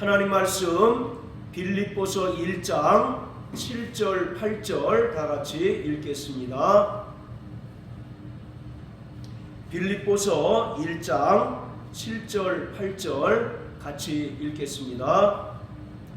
하나님 말씀 빌립보서 1장 7절 8절 다 같이 읽겠습니다. 빌립보서 1장 7절 8절 같이 읽겠습니다.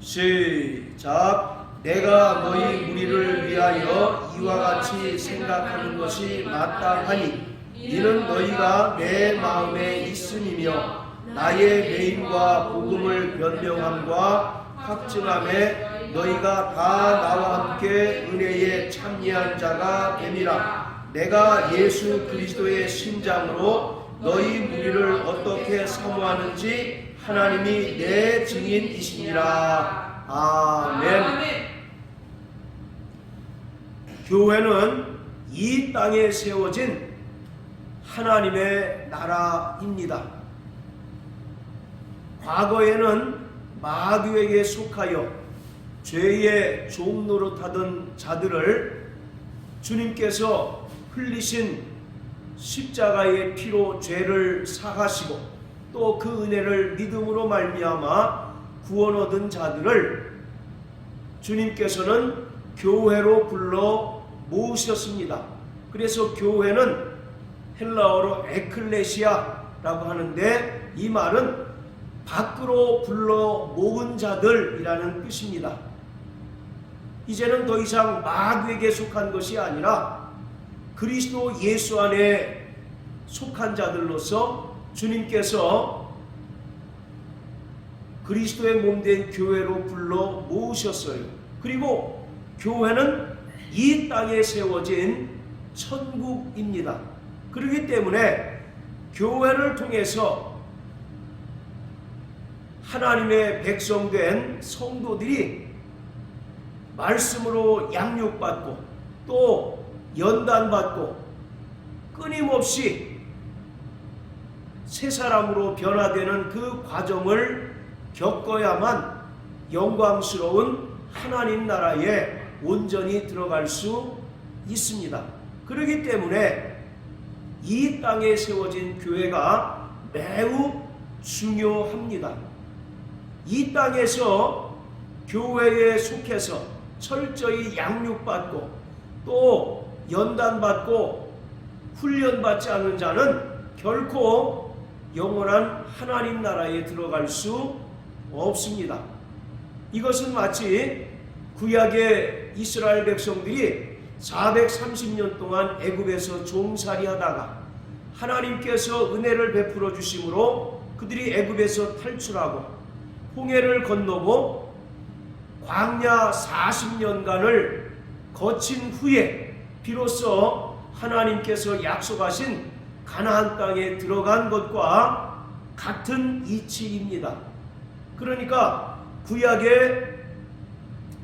시작. 내가 너희 무리를 위하여 이와 같이 생각하는 것이 마땅하니 이는 너희가 내 마음에 있음이며 나의 매임과 복음을 변명함과 확증함에 너희가 다 나와 함께 은혜에 참여한 자가 됨이라. 내가 예수 그리스도의 심장으로 너희 무리를 어떻게 사모하는지 하나님이 내 증인이시니라. 아멘. 교회는 이 땅에 세워진 하나님의 나라입니다. 과거에는 마귀에게 속하여 죄의 종노릇하던 자들을 주님께서 흘리신 십자가의 피로 죄를 사하시고 또 그 은혜를 믿음으로 말미암아 구원 얻은 자들을 주님께서는 교회로 불러 모으셨습니다. 그래서 교회는 헬라어로 에클레시아라고 하는데 이 말은 밖으로 불러 모은 자들이라는 뜻입니다. 이제는 더 이상 마귀에게 속한 것이 아니라 그리스도 예수 안에 속한 자들로서 주님께서 그리스도의 몸된 교회로 불러 모으셨어요. 그리고 교회는 이 땅에 세워진 천국입니다. 그렇기 때문에 교회를 통해서 하나님의 백성된 성도들이 말씀으로 양육받고 또 연단받고 끊임없이 새 사람으로 변화되는 그 과정을 겪어야만 영광스러운 하나님 나라에 온전히 들어갈 수 있습니다. 그렇기 때문에 이 땅에 세워진 교회가 매우 중요합니다. 이 땅에서 교회에 속해서 철저히 양육받고 또 연단받고 훈련받지 않는 자는 결코 영원한 하나님 나라에 들어갈 수 없습니다. 이것은 마치 구약의 이스라엘 백성들이 430년 동안 애굽에서 종살이하다가 하나님께서 은혜를 베풀어 주심으로 그들이 애굽에서 탈출하고 홍해를 건너고 광야 40년간을 거친 후에 비로소 하나님께서 약속하신 가나안 땅에 들어간 것과 같은 이치입니다. 그러니까 구약의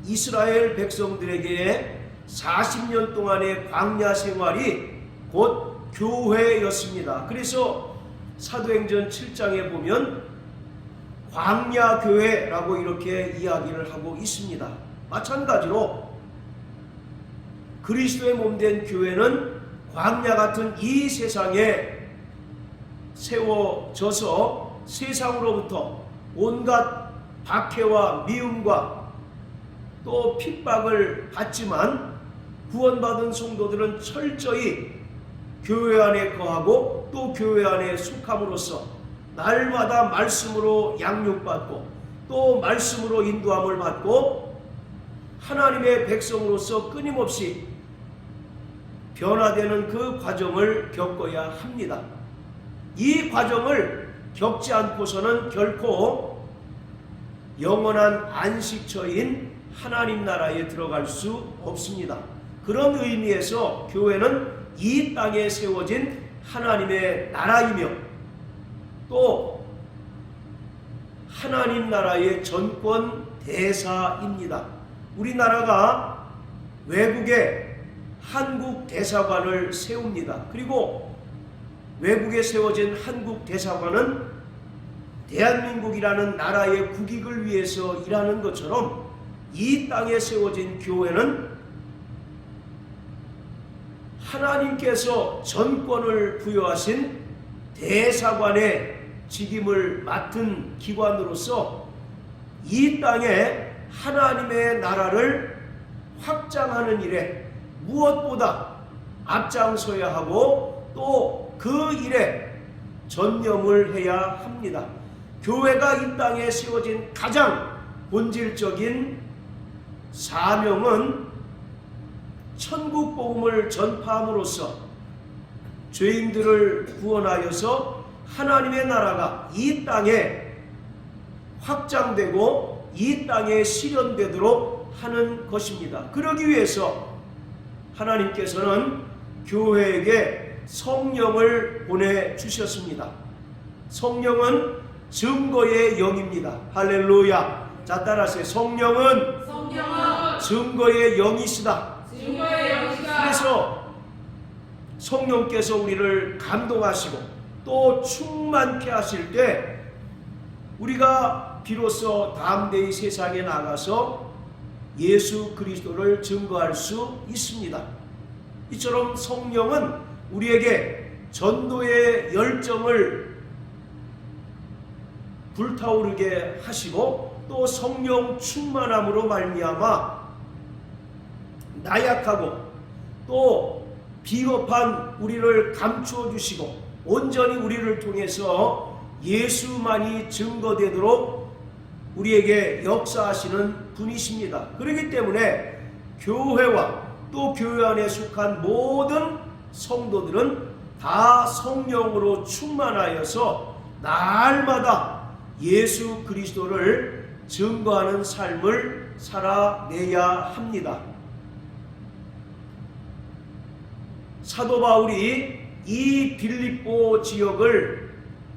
이스라엘 백성들에게 40년 동안의 광야 생활이 곧 교회였습니다. 그래서 사도행전 7장에 보면 광야교회라고 이렇게 이야기를 하고 있습니다. 마찬가지로 그리스도의 몸된 교회는 광야 같은 이 세상에 세워져서 세상으로부터 온갖 박해와 미움과 또 핍박을 받지만 구원받은 성도들은 철저히 교회 안에 거하고 또 교회 안에 속함으로써 날마다 말씀으로 양육받고 또 말씀으로 인도함을 받고 하나님의 백성으로서 끊임없이 변화되는 그 과정을 겪어야 합니다. 이 과정을 겪지 않고서는 결코 영원한 안식처인 하나님 나라에 들어갈 수 없습니다. 그런 의미에서 교회는 이 땅에 세워진 하나님의 나라이며 또 하나님 나라의 전권 대사입니다. 우리나라가 외국에 한국 대사관을 세웁니다. 그리고 외국에 세워진 한국 대사관은 대한민국이라는 나라의 국익을 위해서 일하는 것처럼 이 땅에 세워진 교회는 하나님께서 전권을 부여하신 대사관의 직임을 맡은 기관으로서 이 땅에 하나님의 나라를 확장하는 일에 무엇보다 앞장서야 하고 또 그 일에 전념을 해야 합니다. 교회가 이 땅에 세워진 가장 본질적인 사명은 천국 복음을 전파함으로써 죄인들을 구원하여서 하나님의 나라가 이 땅에 확장되고 이 땅에 실현되도록 하는 것입니다. 그러기 위해서 하나님께서는 교회에게 성령을 보내주셨습니다. 성령은 증거의 영입니다. 할렐루야. 자, 따라하세요. 성령은 증거의 영이시다. 그래서 성령께서 우리를 감동하시고 또 충만케 하실 때 우리가 비로소 담대히 세상에 나가서 예수 그리스도를 증거할 수 있습니다. 이처럼 성령은 우리에게 전도의 열정을 불타오르게 하시고 또 성령 충만함으로 말미암아 나약하고 또 비겁한 우리를 감추어 주시고 온전히 우리를 통해서 예수만이 증거되도록 우리에게 역사하시는 분이십니다. 그렇기 때문에 교회와 또 교회 안에 속한 모든 성도들은 다 성령으로 충만하여서 날마다 예수 그리스도를 증거하는 삶을 살아내야 합니다. 사도 바울이 이 빌립보 지역을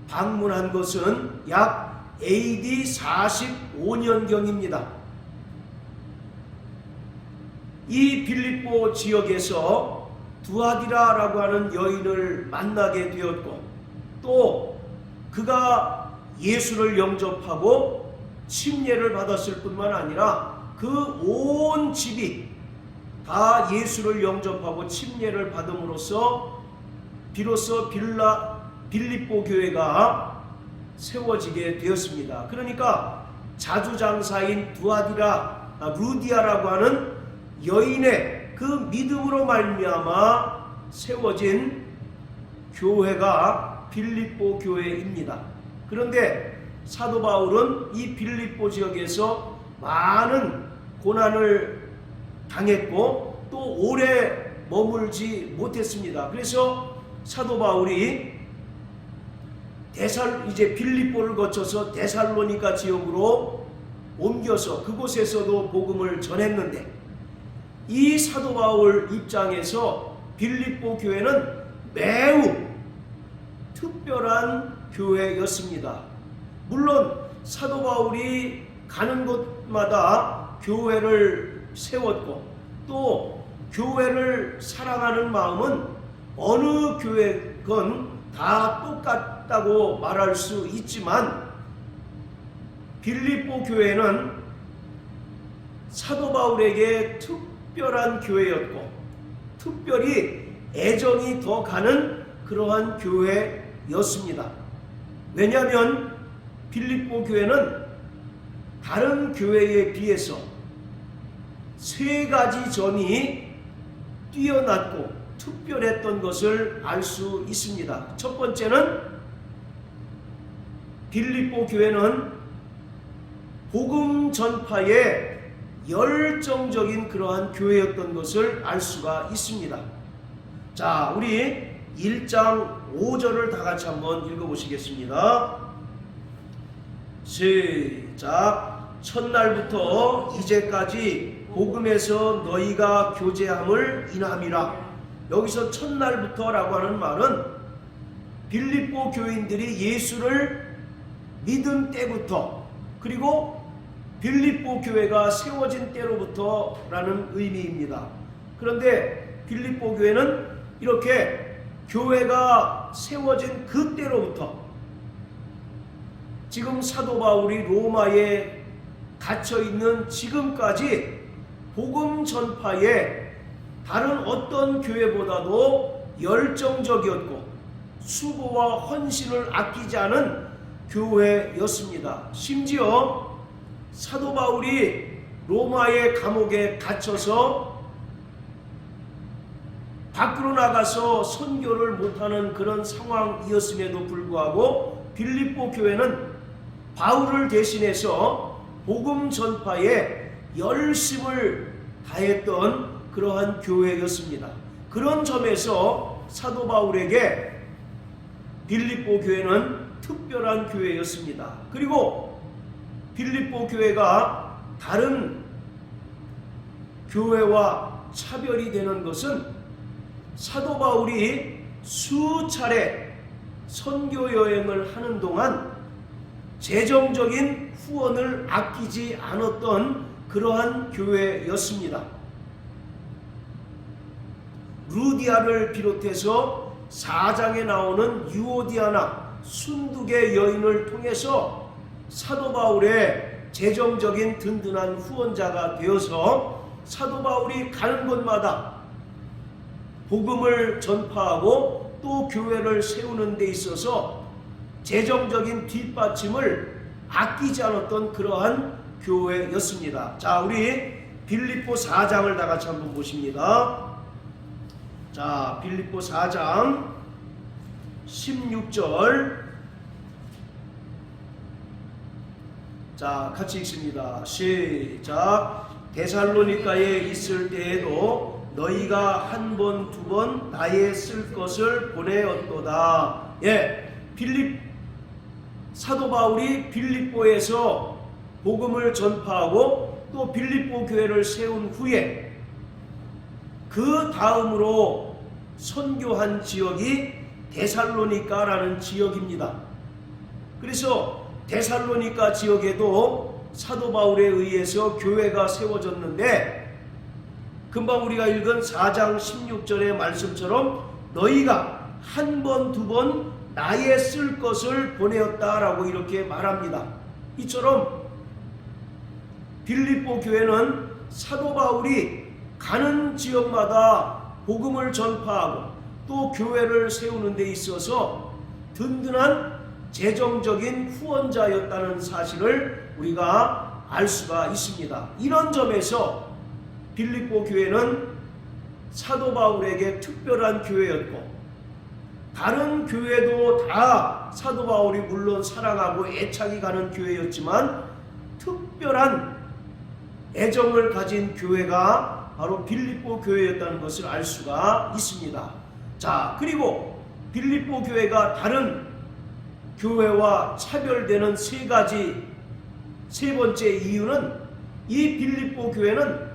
방문한 것은 약 AD 45년경입니다. 이 빌립보 지역에서 두아디라라고 하는 여인을 만나게 되었고 또 그가 예수를 영접하고 침례를 받았을 뿐만 아니라 그 온 집이 다 예수를 영접하고 침례를 받음으로써 비로소 빌립보 교회가 세워지게 되었습니다. 그러니까 자주장사인 루디아라고 하는 여인의 그 믿음으로 말미암아 세워진 교회가 빌립보 교회입니다. 그런데 사도 바울은 이 빌립보 지역에서 많은 고난을 당했고 또 오래 머물지 못했습니다. 그래서 사도 바울이 이제 빌립보를 거쳐서 데살로니가 지역으로 옮겨서 그곳에서도 복음을 전했는데 이 사도 바울 입장에서 빌립보 교회는 매우 특별한 교회였습니다. 물론 사도 바울이 가는 곳마다 교회를 세웠고 또 교회를 사랑하는 마음은 어느 교회건 다 똑같다고 말할 수 있지만 빌립보 교회는 사도 바울에게 특별한 교회였고 특별히 애정이 더 가는 그러한 교회였습니다. 왜냐하면 빌립보 교회는 다른 교회에 비해서 세 가지 점이 뛰어났고 특별했던 것을 알 수 있습니다. 첫 번째는 빌립보 교회는 복음 전파에 열정적인 그러한 교회였던 것을 알 수가 있습니다. 자, 우리 1장 5절을 다 같이 한번 읽어보시겠습니다. 시작. 첫날부터 이제까지 복음에서 너희가 교제함을 인함이라. 여기서 첫날부터라고 하는 말은 빌립보 교인들이 예수를 믿은 때부터 그리고 빌립보 교회가 세워진 때로부터라는 의미입니다. 그런데 빌립보 교회는 이렇게 교회가 세워진 그때로부터 지금 사도 바울이 로마에 갇혀 있는 지금까지 복음 전파에 다른 어떤 교회보다도 열정적이었고 수고와 헌신을 아끼지 않은 교회였습니다. 심지어 사도 바울이 로마의 감옥에 갇혀서 밖으로 나가서 선교를 못하는 그런 상황이었음에도 불구하고 빌립보 교회는 바울을 대신해서 복음 전파에 열심을 다했던 그러한 교회였습니다. 그런 점에서 사도 바울에게 빌립보 교회는 특별한 교회였습니다. 그리고 빌립보 교회가 다른 교회와 차별이 되는 것은 사도 바울이 수차례 선교 여행을 하는 동안 재정적인 후원을 아끼지 않았던 그러한 교회였습니다. 루디아를 비롯해서 4장에 나오는 유오디아나 순두개 여인을 통해서 사도 바울의 재정적인 든든한 후원자가 되어서 사도 바울이 가는 곳마다 복음을 전파하고 또 교회를 세우는 데 있어서 재정적인 뒷받침을 아끼지 않았던 그러한 교회였습니다. 자, 우리 빌립보 4장을 다 같이 한번 보십니다. 자, 빌립보 4장 16절. 자, 같이 읽습니다. 시작. 데살로니가에 있을 때에도 너희가 한 번, 두 번 나의 쓸 것을 보내었도다. 예, 사도 바울이 빌립보에서 복음을 전파하고 또 빌립보 교회를 세운 후에 그 다음으로 선교한 지역이 데살로니가라는 지역입니다. 그래서 데살로니가 지역에도 사도 바울에 의해서 교회가 세워졌는데 금방 우리가 읽은 4장 16절의 말씀처럼 너희가 한 번, 두 번 나의 쓸 것을 보내었다라고 이렇게 말합니다. 이처럼 빌립보 교회는 사도 바울이 가는 지역마다 복음을 전파하고 또 교회를 세우는 데 있어서 든든한 재정적인 후원자였다는 사실을 우리가 알 수가 있습니다. 이런 점에서 빌립보 교회는 사도 바울에게 특별한 교회였고 다른 교회도 다 사도 바울이 물론 사랑하고 애착이 가는 교회였지만 특별한 애정을 가진 교회가 바로 빌립보 교회였다는 것을 알 수가 있습니다. 자, 그리고 빌립보 교회가 다른 교회와 차별되는 세 번째 이유는 이 빌립보 교회는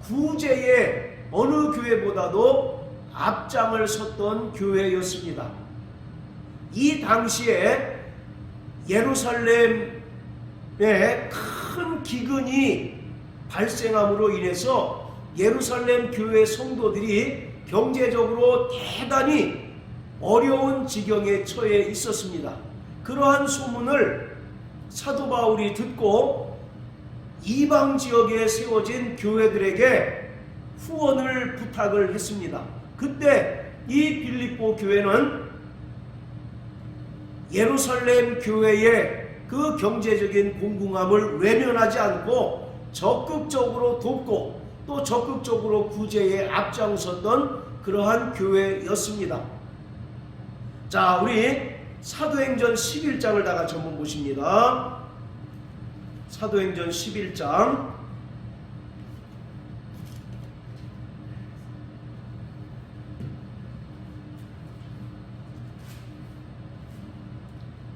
구제의 어느 교회보다도 앞장을 섰던 교회였습니다. 이 당시에 예루살렘에 큰 기근이 발생함으로 인해서 예루살렘 교회 성도들이 경제적으로 대단히 어려운 지경에 처해 있었습니다. 그러한 소문을 사도 바울이 듣고 이방 지역에 세워진 교회들에게 후원을 부탁을 했습니다. 그때 이 빌립보 교회는 예루살렘 교회의 그 경제적인 공공함을 외면하지 않고 적극적으로 돕고 또 적극적으로 구제에 앞장섰던 그러한 교회였습니다. 자, 우리 사도행전 11장을 다 같이 한번 보십니다. 사도행전 11장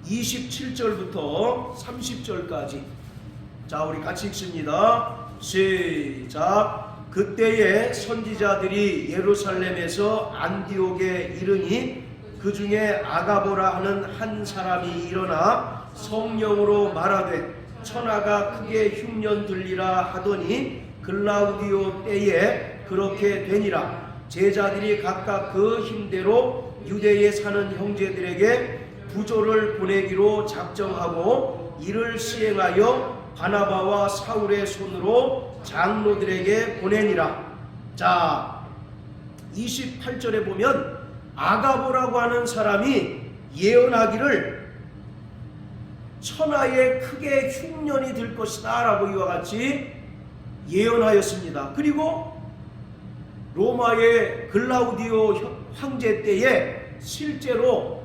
27절부터 30절까지. 자, 우리 같이 읽습니다. 시작. 그때에 선지자들이 예루살렘에서 안디옥에 이르니 그 중에 아가보라 하는 한 사람이 일어나 성령으로 말하되 천하가 크게 흉년 들리라 하더니 글라우디오 때에 그렇게 되니라. 제자들이 각각 그 힘대로 유대에 사는 형제들에게 부조를 보내기로 작정하고 이를 시행하여 바나바와 사울의 손으로 장로들에게 보내니라. 자, 28절에 보면 아가보라고 하는 사람이 예언하기를 천하에 크게 흉년이 들 것이다 라고 이와 같이 예언하였습니다. 그리고 로마의 글라우디오 황제 때에 실제로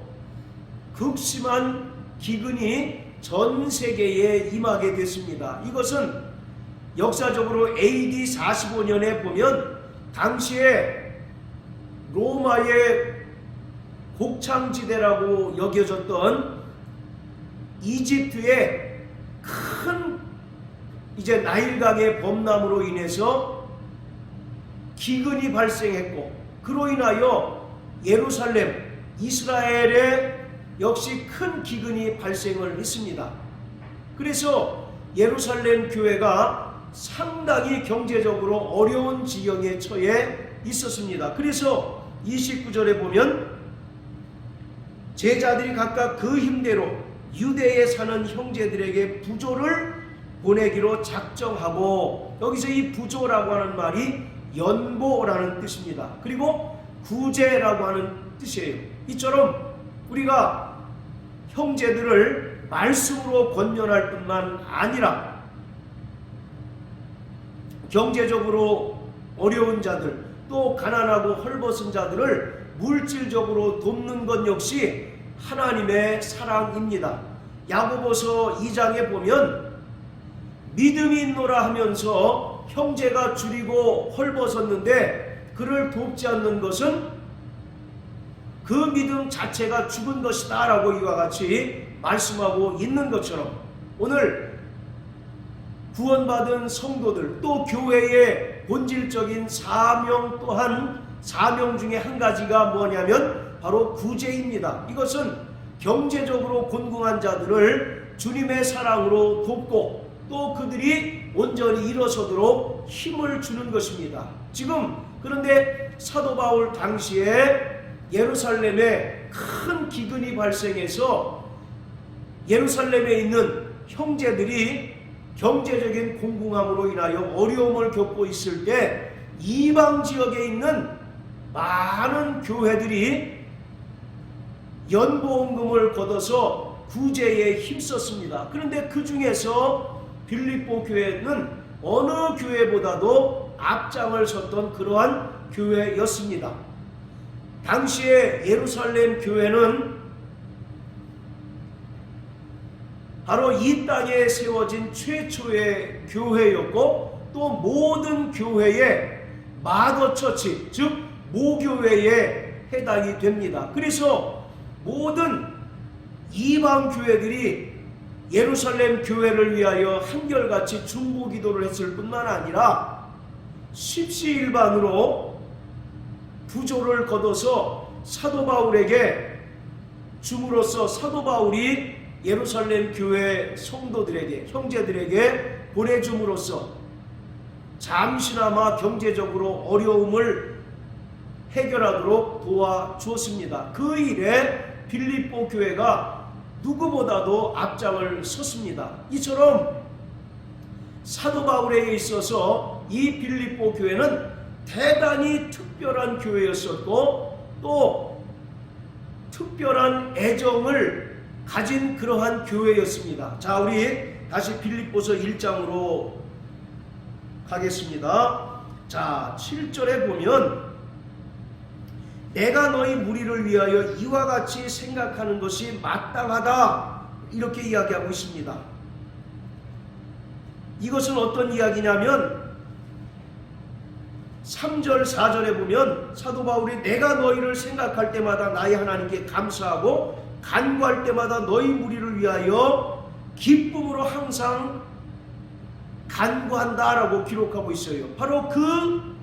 극심한 기근이 전 세계에 임하게 됐습니다. 이것은 역사적으로 AD 45년에 보면 당시에 로마의 곡창지대라고 여겨졌던 이집트의 큰 이제 나일강의 범람으로 인해서 기근이 발생했고, 그로 인하여 예루살렘, 이스라엘에 역시 큰 기근이 발생을 했습니다. 그래서 예루살렘 교회가 상당히 경제적으로 어려운 지경에 처해 있었습니다. 그래서 29절에 보면 제자들이 각각 그 힘대로 유대에 사는 형제들에게 부조를 보내기로 작정하고, 여기서 이 부조라고 하는 말이 연보라는 뜻입니다. 그리고 구제라고 하는 뜻이에요. 이처럼 우리가 형제들을 말씀으로 권면할 뿐만 아니라 경제적으로 어려운 자들, 또 가난하고 헐벗은 자들을 물질적으로 돕는 것 역시 하나님의 사랑입니다. 야고보서 2장에 보면 믿음이 있노라 하면서 형제가 줄이고 헐벗었는데 그를 돕지 않는 것은 그 믿음 자체가 죽은 것이다 라고 이와 같이 말씀하고 있는 것처럼, 오늘 구원받은 성도들, 또 교회의 본질적인 사명 또한 사명 중에 한 가지가 뭐냐면 바로 구제입니다. 이것은 경제적으로 곤궁한 자들을 주님의 사랑으로 돕고 또 그들이 온전히 일어서도록 힘을 주는 것입니다. 지금 그런데 사도 바울 당시에 예루살렘에 큰 기근이 발생해서 예루살렘에 있는 형제들이 경제적인 공공함으로 인하여 어려움을 겪고 있을 때 이방 지역에 있는 많은 교회들이 연보금을 걷어서 구제에 힘썼습니다. 그런데 그 중에서 빌립보 교회는 어느 교회보다도 앞장을 섰던 그러한 교회였습니다. 당시에 예루살렘 교회는 바로 이 땅에 세워진 최초의 교회였고, 또 모든 교회의 마더처치, 즉 모교회에 해당이 됩니다. 그래서 모든 이방 교회들이 예루살렘 교회를 위하여 한결같이 중보기도를 했을 뿐만 아니라 십시일반으로 부조를 거둬서 사도 바울에게 줌으로써 사도 바울이 예루살렘 교회 성도들에게, 형제들에게 보내줌으로써 잠시나마 경제적으로 어려움을 해결하도록 도와주었습니다. 그 일에 빌립보 교회가 누구보다도 앞장을 섰습니다. 이처럼 사도 바울에게 있어서 이 빌립보 교회는 대단히 특별한 교회였었고, 또 특별한 애정을 가진 그러한 교회였습니다. 자, 우리 다시 빌립보서 1장으로 가겠습니다. 자, 7절에 보면 내가 너희 무리를 위하여 이와 같이 생각하는 것이 마땅하다, 이렇게 이야기하고 있습니다. 이것은 어떤 이야기냐면 3절 4절에 보면 사도 바울이 내가 너희를 생각할 때마다 나의 하나님께 감사하고 간구할 때마다 너희 무리를 위하여 기쁨으로 항상 간구한다라고 기록하고 있어요. 바로 그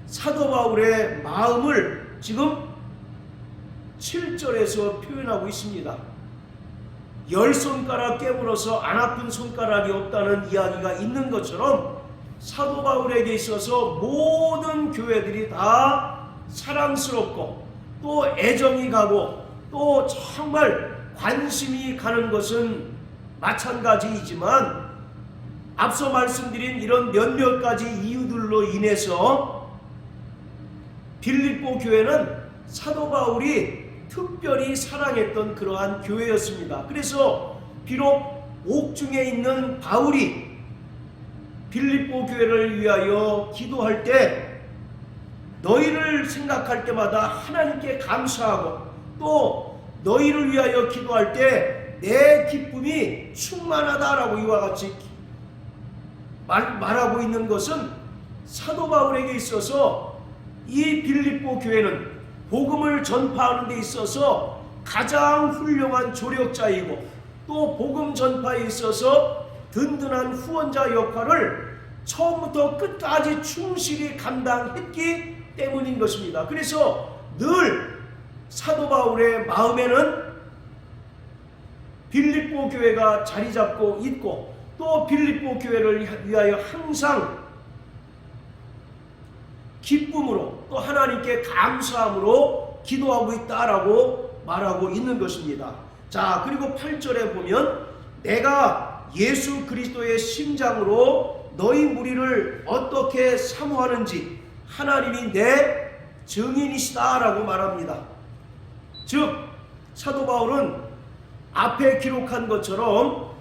사도 바울의 마음을 지금 7절에서 표현하고 있습니다. 10손가락 깨물어서 안 아픈 손가락이 없다는 이야기가 있는 것처럼 사도 바울에게 있어서 모든 교회들이 다 사랑스럽고 또 애정이 가고 또 정말 관심이 가는 것은 마찬가지이지만, 앞서 말씀드린 이런 몇몇 가지 이유들로 인해서 빌립보 교회는 사도 바울이 특별히 사랑했던 그러한 교회였습니다. 그래서 비록 옥중에 있는 바울이 빌립보 교회를 위하여 기도할 때 너희를 생각할 때마다 하나님께 감사하고 또 너희를 위하여 기도할 때 내 기쁨이 충만하다라고 이와 같이 말하고 있는 것은 사도 바울에게 있어서 이 빌립보 교회는 복음을 전파하는 데 있어서 가장 훌륭한 조력자이고 또 복음 전파에 있어서 든든한 후원자 역할을 처음부터 끝까지 충실히 감당했기 때문인 것입니다. 그래서 늘 사도 바울의 마음에는 빌립보 교회가 자리 잡고 있고 또 빌립보 교회를 위하여 항상 기쁨으로 또 하나님께 감사함으로 기도하고 있다라고 말하고 있는 것입니다. 자, 그리고 8절에 보면 내가 예수 그리스도의 심장으로 너희 무리를 어떻게 사모하는지 하나님이 내 증인이시다라고 말합니다. 즉 사도 바울은 앞에 기록한 것처럼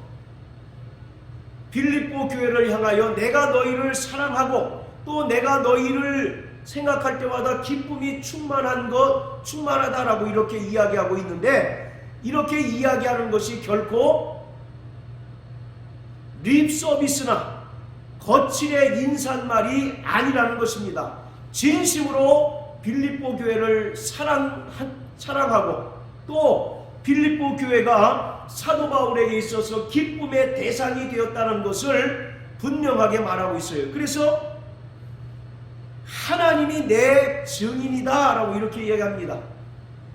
빌립보 교회를 향하여 내가 너희를 사랑하고 또 내가 너희를 생각할 때마다 기쁨이 충만하다라고 이렇게 이야기하고 있는데 이렇게 이야기하는 것이 결코 립 서비스나 거칠의 인사말이 아니라는 것입니다. 진심으로 빌립보 교회를 사랑하고 또 빌립보 교회가 사도 바울에게 있어서 기쁨의 대상이 되었다는 것을 분명하게 말하고 있어요. 그래서 하나님이 내 증인이다 라고 이렇게 이야기합니다.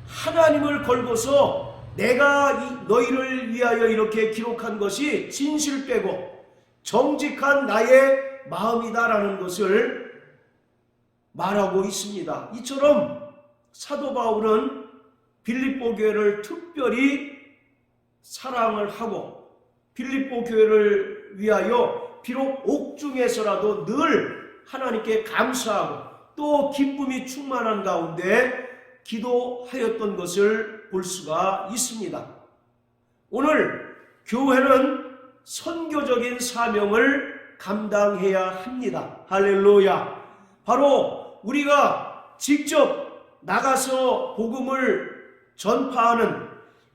하나님을 걸고서 내가 너희를 위하여 이렇게 기록한 것이 진실되고 정직한 나의 마음이다라는 것을 말하고 있습니다. 이처럼 사도 바울은 빌립보 교회를 특별히 사랑을 하고 빌립보 교회를 위하여 비록 옥중에서라도 늘 하나님께 감사하고 또 기쁨이 충만한 가운데 기도하였던 것을 볼 수가 있습니다. 오늘 교회는 선교적인 사명을 감당해야 합니다. 할렐루야. 바로 우리가 직접 나가서 복음을 전파하는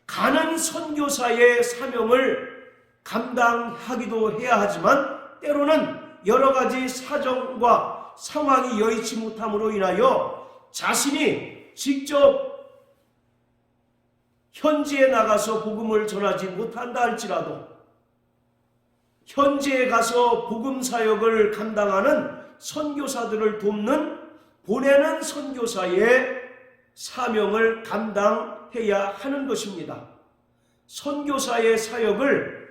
가는 선교사의 사명을 감당하기도 해야 하지만 때로는 여러 가지 사정과 상황이 여의치 못함으로 인하여 자신이 직접 현지에 나가서 복음을 전하지 못한다 할지라도 현지에 가서 복음 사역을 감당하는 선교사들을 돕는 보내는 선교사의 사명을 감당해야 하는 것입니다. 선교사의 사역을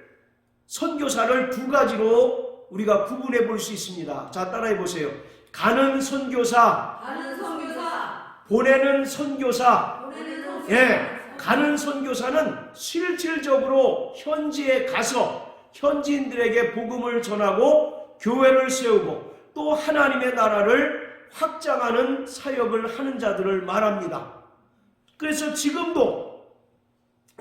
선교사를 두 가지로 우리가 구분해 볼 수 있습니다. 자, 따라해 보세요. 가는 선교사, 보내는 선교사. 예, 가는 선교사는 실질적으로 현지에 가서 현지인들에게 복음을 전하고 교회를 세우고 또 하나님의 나라를 확장하는 사역을 하는 자들을 말합니다. 그래서 지금도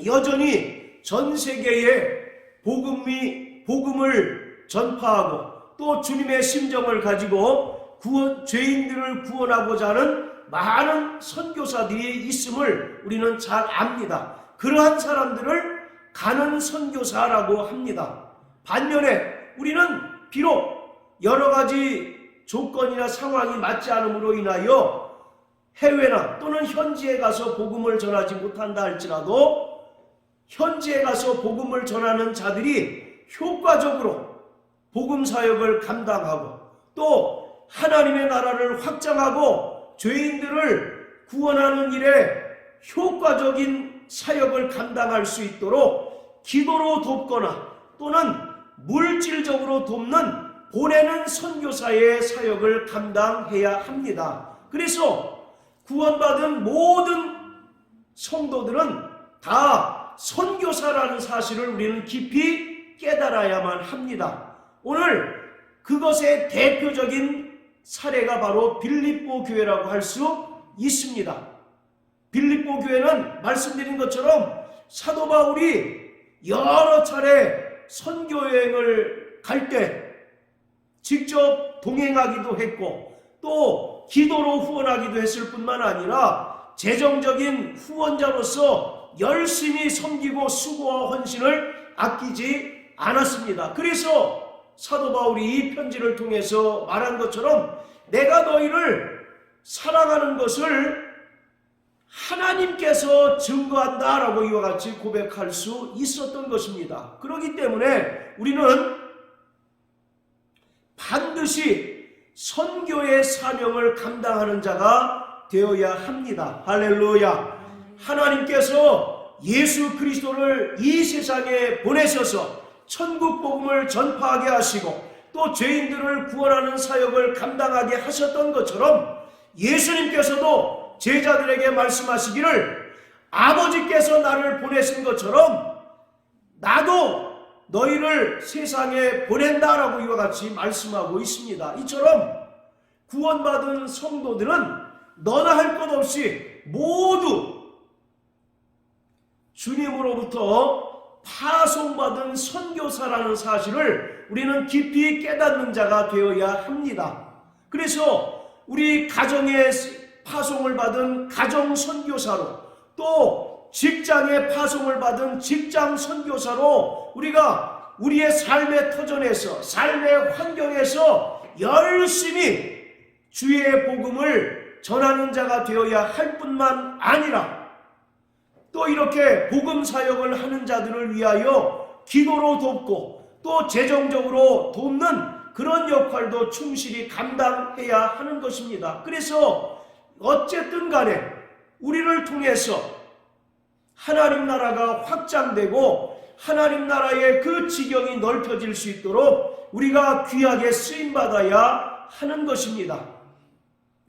여전히 전 세계에 복음을 전파하고 또 주님의 심정을 가지고 죄인들을 구원하고자 하는 많은 선교사들이 있음을 우리는 잘 압니다. 그러한 사람들을 가는 선교사라고 합니다. 반면에 우리는 비록 여러 가지 조건이나 상황이 맞지 않음으로 인하여 해외나 또는 현지에 가서 복음을 전하지 못한다 할지라도 현지에 가서 복음을 전하는 자들이 효과적으로 복음 사역을 감당하고 또 하나님의 나라를 확장하고 죄인들을 구원하는 일에 효과적인 사역을 감당할 수 있도록 기도로 돕거나 또는 물질적으로 돕는 보내는 선교사의 사역을 감당해야 합니다. 그래서 구원받은 모든 성도들은 다 선교사라는 사실을 우리는 깊이 깨달아야만 합니다. 오늘 그것의 대표적인 사례가 바로 빌립보 교회라고 할 수 있습니다. 빌립보 교회는 말씀드린 것처럼 사도 바울이 여러 차례 선교 여행을 갈 때 직접 동행하기도 했고 또 기도로 후원하기도 했을 뿐만 아니라 재정적인 후원자로서 열심히 섬기고 수고와 헌신을 아끼지 않았습니다. 그래서 사도 바울이 이 편지를 통해서 말한 것처럼 내가 너희를 사랑하는 것을 하나님께서 증거한다라고 이와 같이 고백할 수 있었던 것입니다. 그렇기 때문에 우리는 반드시 선교의 사명을 감당하는 자가 되어야 합니다. 할렐루야. 하나님께서 예수 그리스도를 이 세상에 보내셔서 천국 복음을 전파하게 하시고 또 죄인들을 구원하는 사역을 감당하게 하셨던 것처럼 예수님께서도 제자들에게 말씀하시기를 아버지께서 나를 보내신 것처럼 나도 너희를 세상에 보낸다라고 이와 같이 말씀하고 있습니다. 이처럼 구원받은 성도들은 너나 할 것 없이 모두 주님으로부터 파송받은 선교사라는 사실을 우리는 깊이 깨닫는 자가 되어야 합니다. 그래서 우리 가정에 파송을 받은 가정 선교사로 또 직장에 파송을 받은 직장 선교사로 우리가 우리의 삶의 터전에서 삶의 환경에서 열심히 주의 복음을 전하는 자가 되어야 할 뿐만 아니라 또 이렇게 복음 사역을 하는 자들을 위하여 기도로 돕고 또 재정적으로 돕는 그런 역할도 충실히 감당해야 하는 것입니다. 그래서 어쨌든 간에 우리를 통해서 하나님 나라가 확장되고 하나님 나라의 그 지경이 넓혀질 수 있도록 우리가 귀하게 쓰임받아야 하는 것입니다.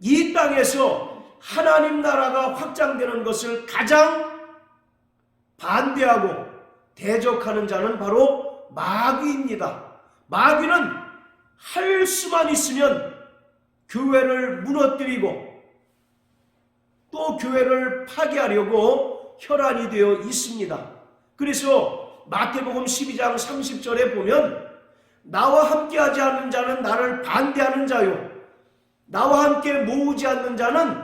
이 땅에서 하나님 나라가 확장되는 것을 가장 반대하고 대적하는 자는 바로 마귀입니다. 마귀는 할 수만 있으면 교회를 무너뜨리고 또 교회를 파괴하려고 혈안이 되어 있습니다. 그래서 마태복음 12장 30절에 보면 나와 함께하지 않는 자는 나를 반대하는 자요 나와 함께 모으지 않는 자는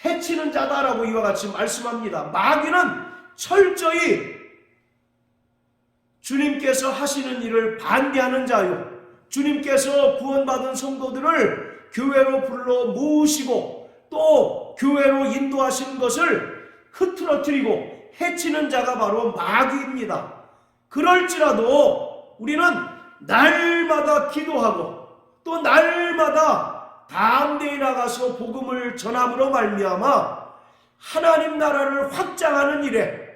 해치는 자다라고 이와 같이 말씀합니다. 마귀는 철저히 주님께서 하시는 일을 반대하는 자요 주님께서 구원받은 성도들을 교회로 불러 모으시고 또 교회로 인도하시는 것을 흐트러뜨리고 해치는 자가 바로 마귀입니다. 그럴지라도 우리는 날마다 기도하고 또 날마다 담대히 나가서 복음을 전함으로 말미암아 하나님 나라를 확장하는 일에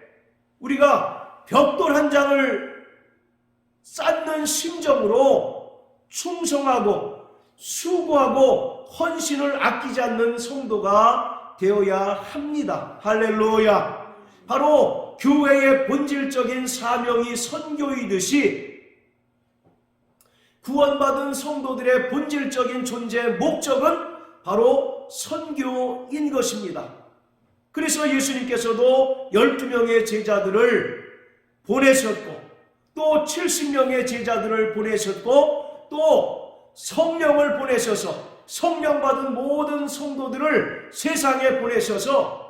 우리가 벽돌 한 장을 쌓는 심정으로 충성하고 수고하고 헌신을 아끼지 않는 성도가 되어야 합니다. 할렐루야. 바로 교회의 본질적인 사명이 선교이듯이 구원받은 성도들의 본질적인 존재 목적은 바로 선교인 것입니다. 그래서 예수님께서도 12명의 제자들을 보내셨고 또 70명의 제자들을 보내셨고 또 성령을 보내셔서 성령 받은 모든 성도들을 세상에 보내셔서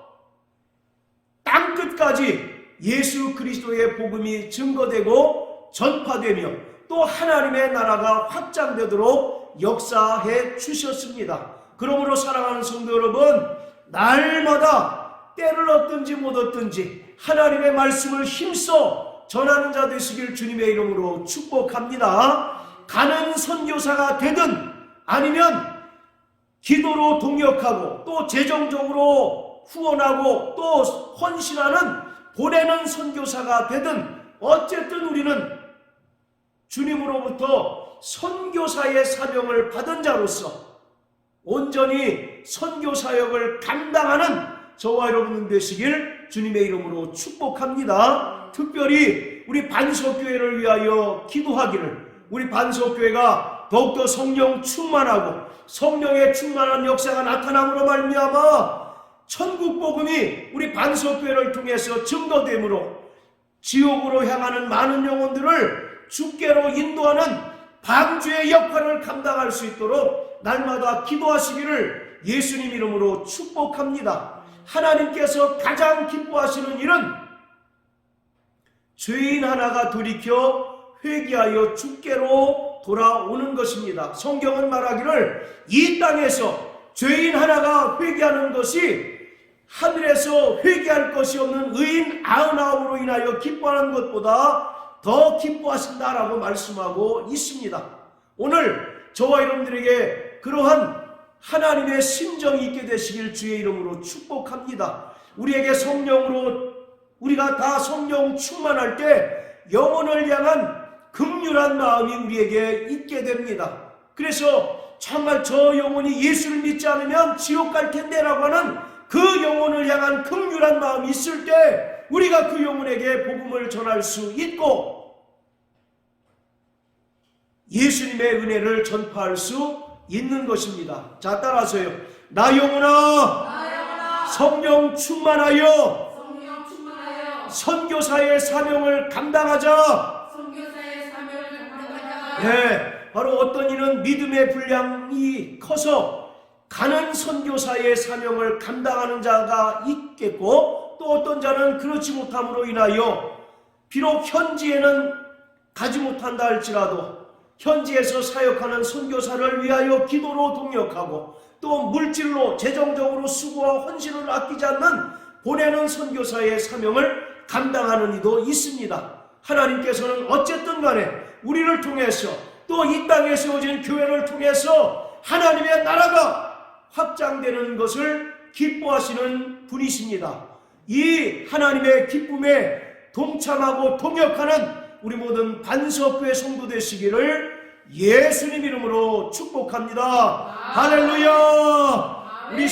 땅끝까지 예수 그리스도의 복음이 증거되고 전파되며 또 하나님의 나라가 확장되도록 역사해 주셨습니다. 그러므로 사랑하는 성도 여러분, 날마다 때를 얻든지 못 얻든지 하나님의 말씀을 힘써 전하는 자 되시길 주님의 이름으로 축복합니다. 가는 선교사가 되든 아니면 기도로 동역하고 또 재정적으로 후원하고 또 헌신하는 보내는 선교사가 되든 어쨌든 우리는 주님으로부터 선교사의 사명을 받은 자로서 온전히 선교사역을 감당하는 저와 여러분 되시길 주님의 이름으로 축복합니다. 특별히 우리 반석교회를 위하여 기도하기를 우리 반석교회가 더욱더 성령 충만하고 성령의 충만한 역사가 나타남으로 말미암아 천국 복음이 우리 반석교회를 통해서 증거되므로 지옥으로 향하는 많은 영혼들을 주께로 인도하는 방주의 역할을 감당할 수 있도록 날마다 기도하시기를 예수님 이름으로 축복합니다. 하나님께서 가장 기뻐하시는 일은 죄인 하나가 돌이켜 회개하여 주께로 돌아오는 것입니다. 성경은 말하기를 이 땅에서 죄인 하나가 회개하는 것이 하늘에서 회개할 것이 없는 의인 99으로 인하여 기뻐하는 것보다 더 기뻐하신다라고 말씀하고 있습니다. 오늘 저와 여러분들에게 그러한 하나님의 심정이 있게 되시길 주의 이름으로 축복합니다. 우리에게 성령으로 우리가 다 성령 충만할 때 영혼을 향한 긍휼한 마음이 우리에게 있게 됩니다. 그래서 정말 저 영혼이 예수를 믿지 않으면 지옥 갈 텐데 라고 하는 그 영혼을 향한 긍휼한 마음이 있을 때 우리가 그 영혼에게 복음을 전할 수 있고 예수님의 은혜를 전파할 수 있는 것입니다. 자, 따라서요. 나 영혼아, 성령 충만하여 선교사의 사명을 감당하자. 네, 바로 어떤 이는 믿음의 분량이 커서 가는 선교사의 사명을 감당하는 자가 있겠고 또 어떤 자는 그렇지 못함으로 인하여 비록 현지에는 가지 못한다 할지라도 현지에서 사역하는 선교사를 위하여 기도로 동역하고 또 물질로 재정적으로 수고와 헌신을 아끼지 않는 보내는 선교사의 사명을 감당하는 이도 있습니다. 하나님께서는 어쨌든 간에 우리를 통해서 또 이 땅에 세워진 교회를 통해서 하나님의 나라가 확장되는 것을 기뻐하시는 분이십니다. 이 하나님의 기쁨에 동참하고 동역하는 우리 모든 반석교회 성도 되시기를 예수님 이름으로 축복합니다. 할렐루야. 우리